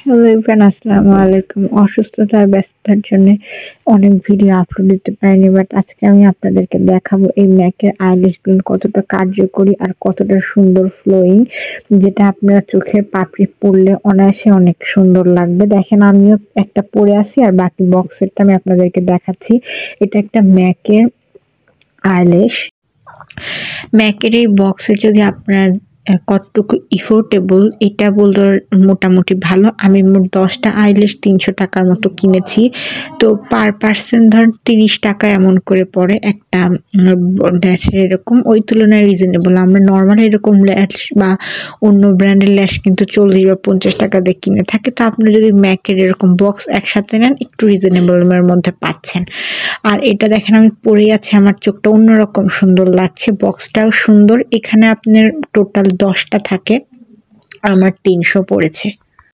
Hello everyone, আসসালামু আলাইকুম। অসুস্থতার ব্যস্ততার জন্য অনেক ভিডিও আপলোড দিতে পারিনি, বাট আজকে আমি আপনাদেরকে দেখাবো এই ম্যাকের আইল্যাশ গুলো কতটা কার্যকরী আর কতটা সুন্দর ফ্লোয়িং, যেটা আপনারা চোখের পাপড়ি পরলে অনায়াসে অনেক সুন্দর লাগবে। দেখেন, আমিও একটা পরে আছি আর বাকি বক্সেরটা আমি আপনাদেরকে দেখাচ্ছি। এটা একটা ম্যাকের আইল্যাশ। ম্যাকের এই বক্সে যদি আপনার কতটুকু ইফোর্টেবল এটা বলতে মোটামুটি ভালো। আমি মোট 10টা আইল্যাশ 300 টাকার মতো কিনেছি। তো পার পার্সন ধরেন 30 টাকা এমন করে পড়ে একটা ল্যাশের। এরকম ওই তুলনায় রিজনেবল। আমরা নর্মাল এরকম ল্যাশ বা অন্য ব্র্যান্ডের ল্যাশ কিন্তু 40 বা 50 টাকা দিয়ে কিনে থাকে। তো আপনি যদি ম্যাকের এরকম বক্স একসাথে নেন, একটু রিজনেবলের মধ্যে পাচ্ছেন। আর এটা দেখেন, আমি পরে আছি, আমার চোখটা অন্যরকম সুন্দর লাগছে। বক্সটাও সুন্দর। এখানে আপনার টোটাল 10টা থাকে, আমার 300 পড়েছে।